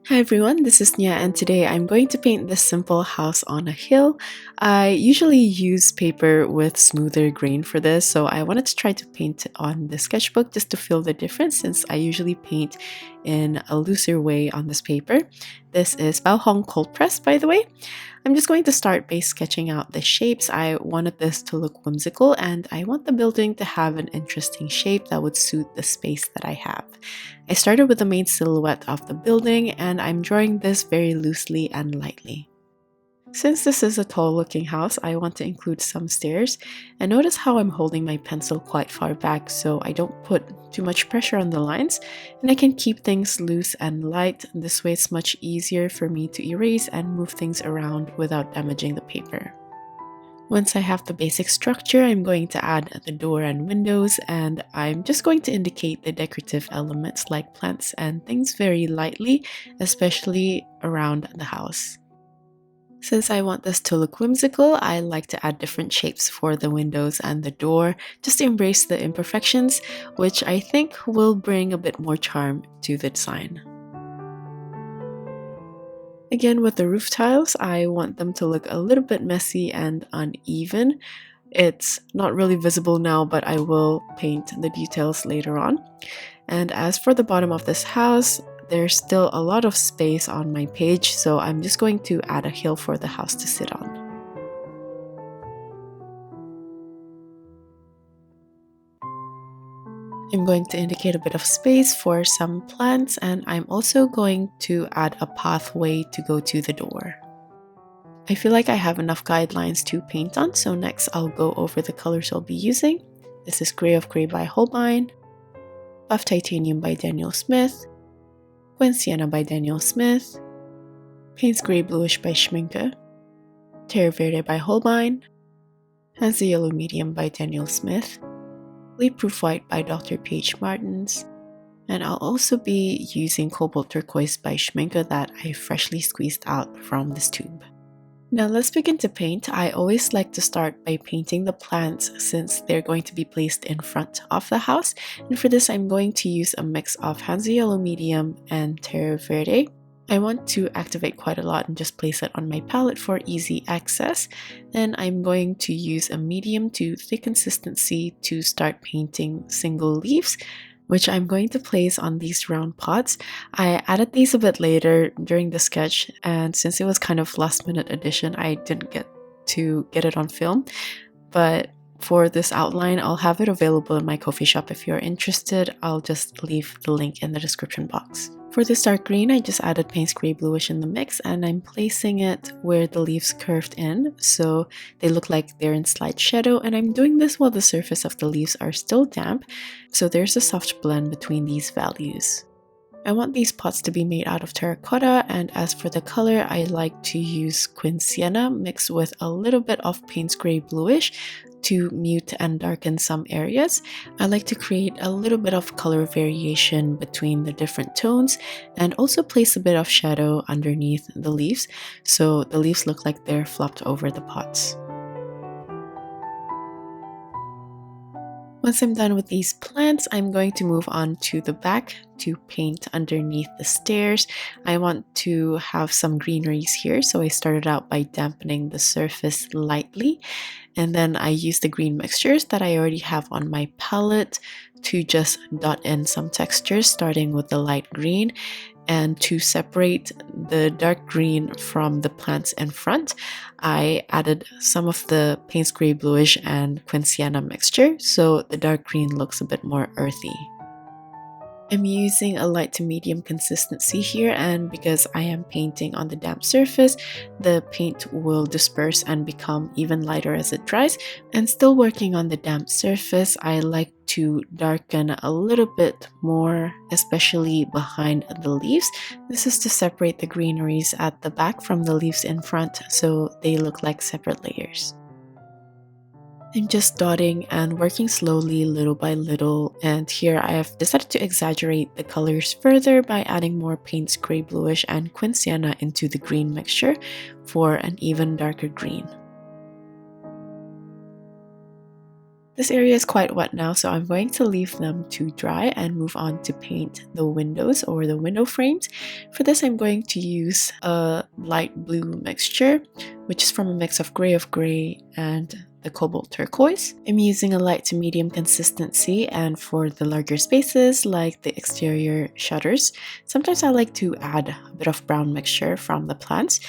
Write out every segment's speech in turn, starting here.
Hi everyone, this is Nia and today I'm going to paint this simple house on a hill. I usually use paper with smoother grain for this, so I wanted to try to paint on the sketchbook just to feel the difference since I usually paint in a looser way on this paper. This is Bao Hong cold press, by the way. I'm just going to start by sketching out the shapes. I wanted this to look whimsical and I want the building to have an interesting shape that would suit the space that I have. I started with the main silhouette of the building and I'm drawing this very loosely and lightly. Since this is a tall looking house, I want to include some stairs, and notice how I'm holding my pencil quite far back so I don't put too much pressure on the lines and I can keep things loose and light. This way it's much easier for me to erase and move things around without damaging the paper. Once I have the basic structure, I'm going to add the door and windows, and I'm just going to indicate the decorative elements like plants and things very lightly, especially around the house. Since I want this to look whimsical, I like to add different shapes for the windows and the door, just to embrace the imperfections, which I think will bring a bit more charm to the design. Again, with the roof tiles, I want them to look a little bit messy and uneven. It's not really visible now, but I will paint the details later on. And as for the bottom of this house, there's still a lot of space on my page, so I'm just going to add a hill for the house to sit on. I'm going to indicate a bit of space for some plants, and I'm also going to add a pathway to go to the door. I feel like I have enough guidelines to paint on, so next I'll go over the colors I'll be using. This is Grey of Grey by Holbein, Buff Titanium by Daniel Smith, Quin Sienna by Daniel Smith, Payne's Grey Bluish by Schmincke, Terre Verte by Holbein, Hansa Yellow Medium by Daniel Smith, Leaf-Proof White by Dr. P.H. Martins, and I'll also be using Cobalt Turquoise by Schmincke that I freshly squeezed out from this tube. Now let's begin to paint. I always like to start by painting the plants since they're going to be placed in front of the house, and for this I'm going to use a mix of Hansa Yellow Medium and Terre Verde. I want to activate quite a lot and just place it on my palette for easy access. Then I'm going to use a medium to thick consistency to start painting single leaves, which I'm going to place on these round pots. I added these a bit later during the sketch, and since it was kind of last minute addition, I didn't get to get it on film. But for this outline, I'll have it available in my coffee shop if you're interested. I'll just leave the link in the description box. For this dark green, I just added Payne's Grey Bluish in the mix, and I'm placing it where the leaves curved in, so they look like they're in slight shadow, and I'm doing this while the surface of the leaves are still damp, so there's a soft blend between these values. I want these pots to be made out of terracotta, and as for the color, I like to use Quin Sienna mixed with a little bit of Payne's Grey Bluish to mute and darken some areas. I like to create a little bit of color variation between the different tones and also place a bit of shadow underneath the leaves so the leaves look like they're flopped over the pots. Once I'm done with these plants, I'm going to move on to the back to paint underneath the stairs. I want to have some greeneries here, so I started out by dampening the surface lightly, and then I used the green mixtures that I already have on my palette to just dot in some textures, starting with the light green. And to separate the dark green from the plants in front, I added some of the Payne's Grey Bluish and Quin Sienna mixture, so the dark green looks a bit more earthy. I'm using a light to medium consistency here, and because I am painting on the damp surface, the paint will disperse and become even lighter as it dries. And still working on the damp surface, I like to darken a little bit more, especially behind the leaves. This is to separate the greeneries at the back from the leaves in front so they look like separate layers. I'm just dotting and working slowly little by little, and here I have decided to exaggerate the colors further by adding more Payne's Grey Bluish and Quin Sienna into the green mixture for an even darker green. This area is quite wet now, so I'm going to leave them to dry and move on to paint the windows or the window frames. For this, I'm going to use a light blue mixture, which is from a mix of gray and the Cobalt Turquoise. I'm using a light to medium consistency, and for the larger spaces like the exterior shutters, sometimes I like to add a bit of brown mixture from the plants,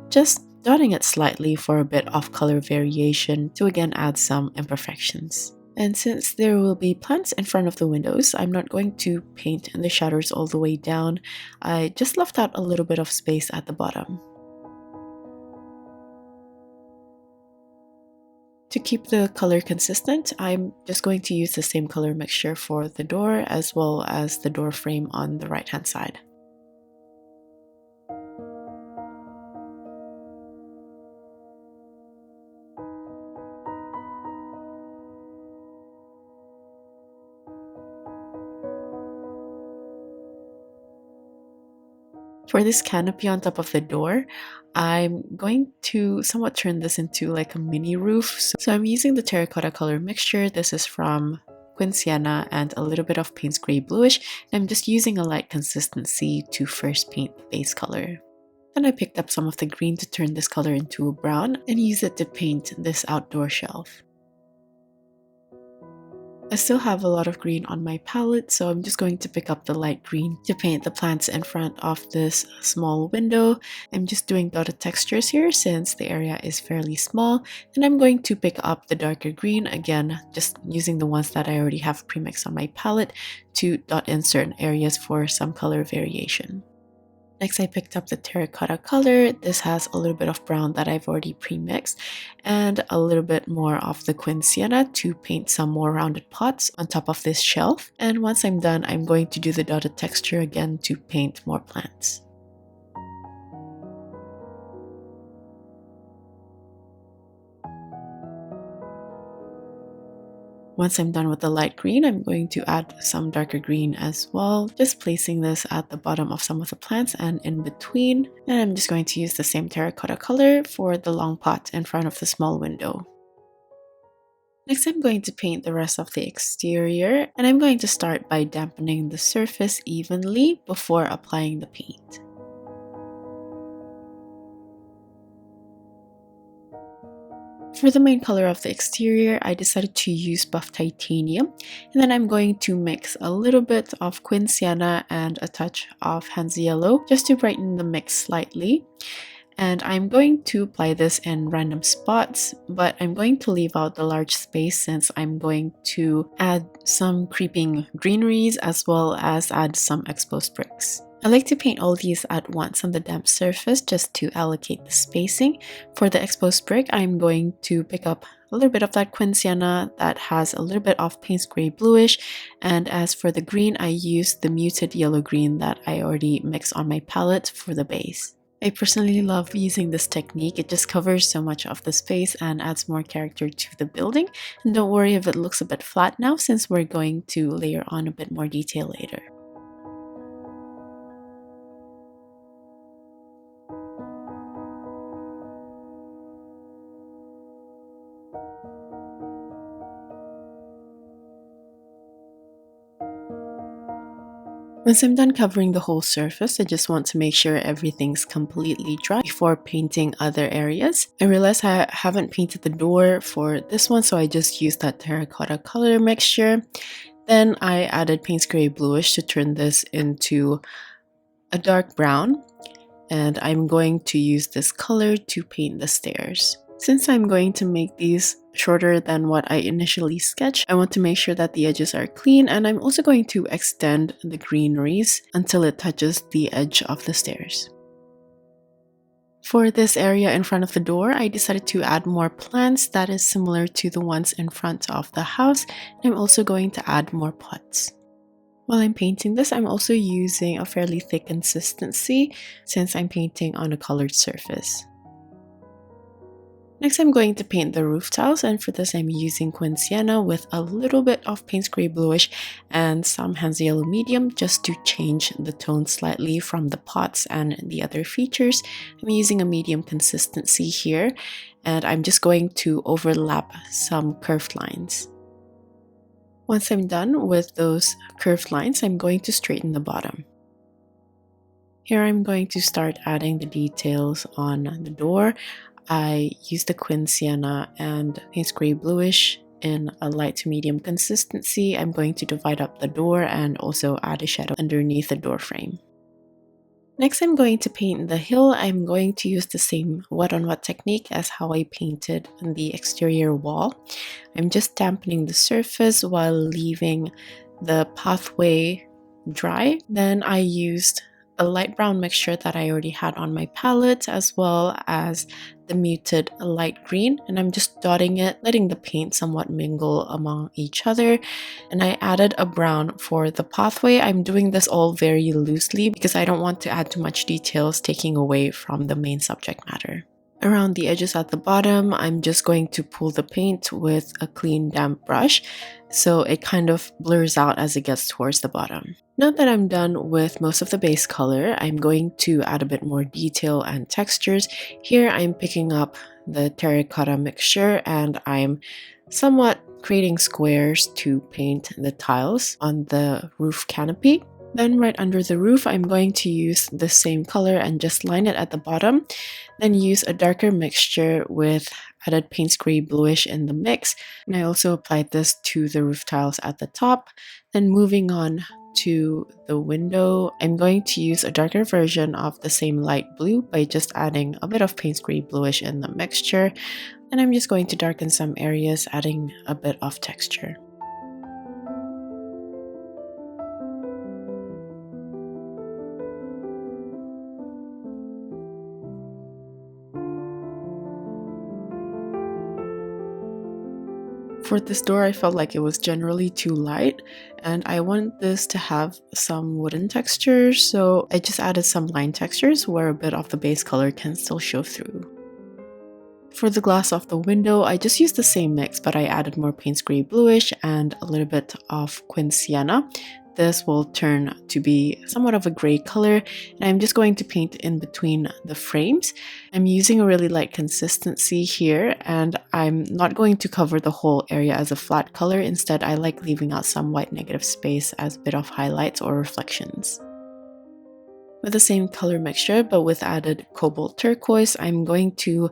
just dotting it slightly for a bit of color variation to again add some imperfections. And since there will be plants in front of the windows, I'm not going to paint the shutters all the way down. I just left out a little bit of space at the bottom. To keep the color consistent, I'm just going to use the same color mixture for the door as well as the door frame on the right hand side. For this canopy on top of the door, I'm going to somewhat turn this into like a mini roof. So I'm using the terracotta color mixture. This is from Quin Sienna and a little bit of Payne's Gray Bluish. I'm just using a light consistency to first paint the base color. Then I picked up some of the green to turn this color into a brown and use it to paint this outdoor shelf. I still have a lot of green on my palette, so I'm just going to pick up the light green to paint the plants in front of this small window. I'm just doing dotted textures here since the area is fairly small. Then I'm going to pick up the darker green, again, just using the ones that I already have premixed on my palette to dot in certain areas for some color variation. Next, I picked up the terracotta color. This has a little bit of brown that I've already pre-mixed and a little bit more of the Quin Sienna to paint some more rounded pots on top of this shelf. And once I'm done, I'm going to do the dotted texture again to paint more plants. Once I'm done with the light green, I'm going to add some darker green as well, just placing this at the bottom of some of the plants and in between. And I'm just going to use the same terracotta color for the long pot in front of the small window. Next, I'm going to paint the rest of the exterior, and I'm going to start by dampening the surface evenly before applying the paint. For the main color of the exterior, I decided to use buff titanium, and then I'm going to mix a little bit of Quin Sienna and a touch of Hansa yellow just to brighten the mix slightly. And I'm going to apply this in random spots, but I'm going to leave out the large space since I'm going to add some creeping greeneries as well as add some exposed bricks. I like to paint all these at once on the damp surface just to allocate the spacing. For the exposed brick, I'm going to pick up a little bit of that Quin Sienna that has a little bit of Payne's Gray Bluish, and as for the green, I used the muted yellow green that I already mixed on my palette for the base. I personally love using this technique. It just covers so much of the space and adds more character to the building. And don't worry if it looks a bit flat now since we're going to layer on a bit more detail later. Once I'm done covering the whole surface, I just want to make sure everything's completely dry before painting other areas. I realized I haven't painted the door for this one, so I just used that terracotta color mixture. Then I added Payne's Gray Bluish to turn this into a dark brown, and I'm going to use this color to paint the stairs. Since I'm going to make these shorter than what I initially sketched, I want to make sure that the edges are clean, and I'm also going to extend the greeneries until it touches the edge of the stairs. For this area in front of the door, I decided to add more plants that is similar to the ones in front of the house, and I'm also going to add more pots. While I'm painting this, I'm also using a fairly thick consistency since I'm painting on a colored surface. Next, I'm going to paint the roof tiles, and for this I'm using Quin Sienna with a little bit of Payne's Gray Bluish and some Hansa Yellow Medium just to change the tone slightly from the pots and the other features. I'm using a medium consistency here, and I'm just going to overlap some curved lines. Once I'm done with those curved lines, I'm going to straighten the bottom. Here I'm going to start adding the details on the door. I used the Quin Sienna and Payne's Gray Bluish in a light to medium consistency. I'm going to divide up the door and also add a shadow underneath the door frame. Next, I'm going to paint the hill. I'm going to use the same wet on wet technique as how I painted the exterior wall. I'm just dampening the surface while leaving the pathway dry. Then I used a light brown mixture that I already had on my palette, as well as the muted light green, and I'm just dotting it, letting the paint somewhat mingle among each other. And I added a brown for the pathway. I'm doing this all very loosely because I don't want to add too much details, taking away from the main subject matter. Around the edges at the bottom, I'm just going to pull the paint with a clean damp brush so it kind of blurs out as it gets towards the bottom. Now that I'm done with most of the base color, I'm going to add a bit more detail and textures. Here I'm picking up the terracotta mixture and I'm somewhat creating squares to paint the tiles on the roof canopy. Then right under the roof, I'm going to use the same color and just line it at the bottom. Then use a darker mixture with added Payne's Gray Bluish in the mix. And I also applied this to the roof tiles at the top. Then moving on to the window, I'm going to use a darker version of the same light blue by just adding a bit of Payne's Gray Bluish in the mixture. And I'm just going to darken some areas, adding a bit of texture. For this door, I felt like it was generally too light and I want this to have some wooden texture, so I just added some line textures where a bit of the base color can still show through. For the glass of the window, I just used the same mix, but I added more Payne's Gray Bluish and a little bit of Quin Sienna. This will turn to be somewhat of a gray color, and I'm just going to paint in between the frames. I'm using a really light consistency here, and I'm not going to cover the whole area as a flat color. Instead, I like leaving out some white negative space as a bit of highlights or reflections. With the same color mixture, but with added Cobalt Turquoise, I'm going to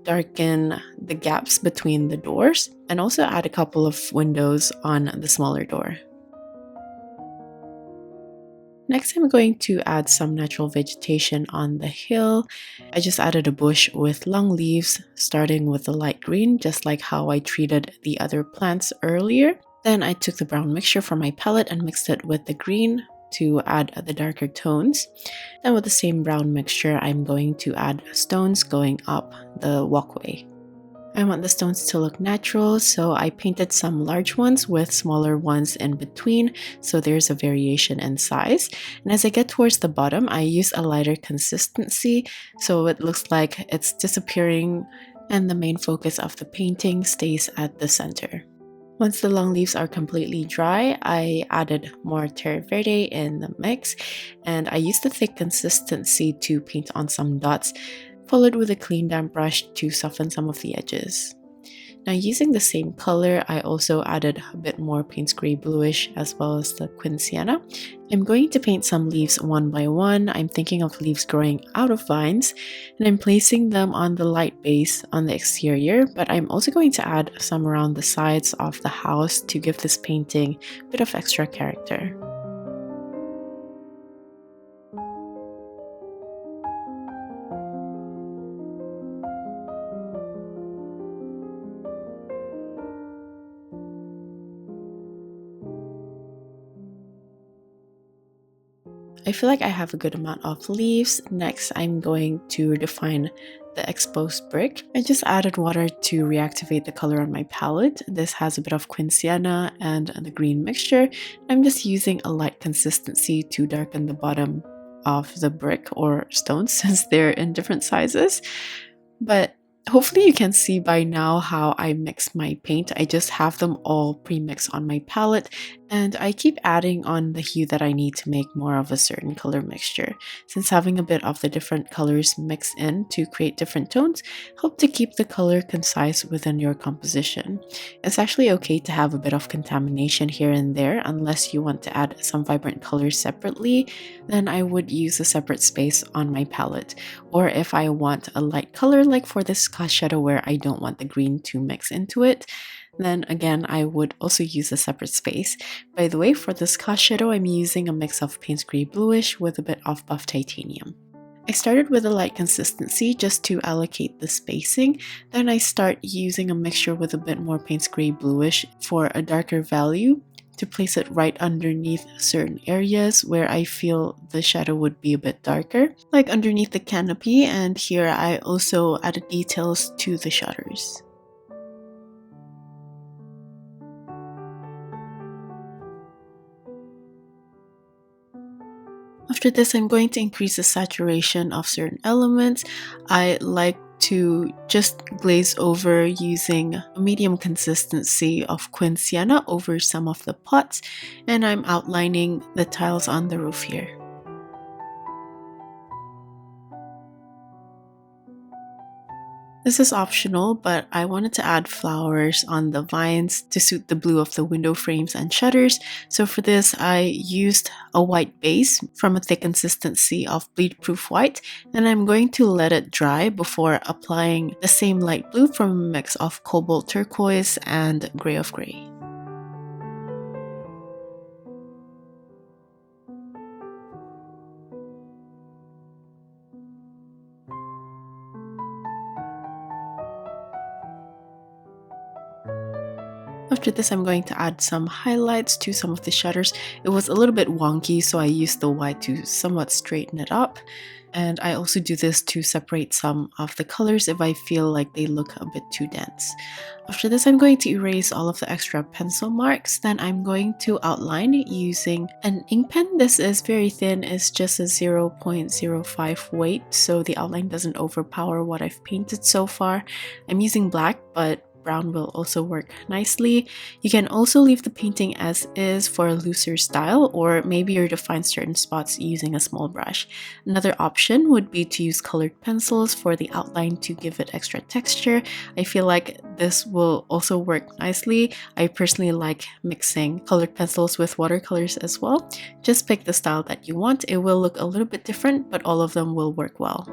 darken the gaps between the doors and also add a couple of windows on the smaller door. Next, I'm going to add some natural vegetation on the hill. I just added a bush with long leaves, starting with the light green, just like how I treated the other plants earlier. Then I took the brown mixture from my palette and mixed it with the green to add the darker tones. Then with the same brown mixture, I'm going to add stones going up the walkway. I want the stones to look natural, so I painted some large ones with smaller ones in between, so there's a variation in size. And as I get towards the bottom, I use a lighter consistency, so it looks like it's disappearing and the main focus of the painting stays at the center. Once the long leaves are completely dry, I added more Terre Verte in the mix, and I used the thick consistency to paint on some dots, followed with a clean damp brush to soften some of the edges. Now using the same color, I also added a bit more Payne's Gray Bluish as well as the Quin Sienna. I'm going to paint some leaves one by one. I'm thinking of leaves growing out of vines, and I'm placing them on the light base on the exterior, but I'm also going to add some around the sides of the house to give this painting a bit of extra character. I feel like I have a good amount of leaves. Next, I'm going to define the exposed brick. I just added water to reactivate the color on my palette. This has a bit of Quin Sienna and the green mixture. I'm just using a light consistency to darken the bottom of the brick or stones since they're in different sizes. But hopefully you can see by now how I mix my paint. I just have them all pre-mixed on my palette, And I keep adding on the hue that I need to make more of a certain color mixture, since having a bit of the different colors mixed in to create different tones help to keep the color concise within your composition. It's actually okay to have a bit of contamination here and there unless you want to add some vibrant colors separately, then I would use a separate space on my palette. Or if I want a light color like for this cast shadow where I don't want the green to mix into it, then again I would also use a separate space. By the way, for this cast shadow I'm using a mix of Payne's Grey Bluish with a bit of buff titanium. I started with a light consistency just to allocate the spacing, then I start using a mixture with a bit more Payne's Grey Bluish for a darker value to place it right underneath certain areas where I feel the shadow would be a bit darker, like underneath the canopy, and here I also added details to the shutters. After this, I'm going to increase the saturation of certain elements. I like to just glaze over using a medium consistency of Quin Sienna over some of the pots, and I'm outlining the tiles on the roof here. This is optional, but I wanted to add flowers on the vines to suit the blue of the window frames and shutters. So for this, I used a white base from a thick consistency of bleed-proof white, and I'm going to let it dry before applying the same light blue from a mix of Cobalt Turquoise and Gray of Gray. After this, I'm going to add some highlights to some of the shutters. It was a little bit wonky, so I used the white to somewhat straighten it up. And I also do this to separate some of the colors if I feel like they look a bit too dense. After this, I'm going to erase all of the extra pencil marks. Then I'm going to outline using an ink pen. This is very thin, it's just a 0.05 weight, so the outline doesn't overpower what I've painted so far. I'm using black, but brown will also work nicely. You can also leave the painting as is for a looser style, or maybe you define certain spots using a small brush. Another option would be to use colored pencils for the outline to give it extra texture. I feel like this will also work nicely. I personally like mixing colored pencils with watercolors as well. Just pick the style that you want. It will look a little bit different, but all of them will work well.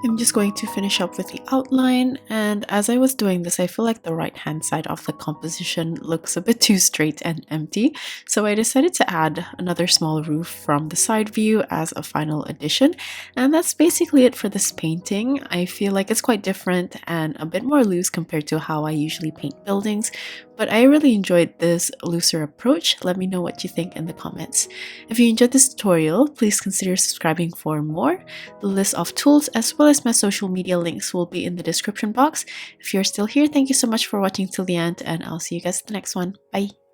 I'm just going to finish up with the outline, and as I was doing this, I feel like the right hand side of the composition looks a bit too straight and empty, so I decided to add another small roof from the side view as a final addition, and that's basically it for this painting. I feel like it's quite different and a bit more loose compared to how I usually paint buildings, But I really enjoyed this looser approach. Let me know what you think in the comments. If you enjoyed this tutorial, please consider subscribing for more. The list of tools as well as my social media links will be in the description box. If you're still here, thank you so much for watching till the end, and I'll see you guys in the next one. Bye!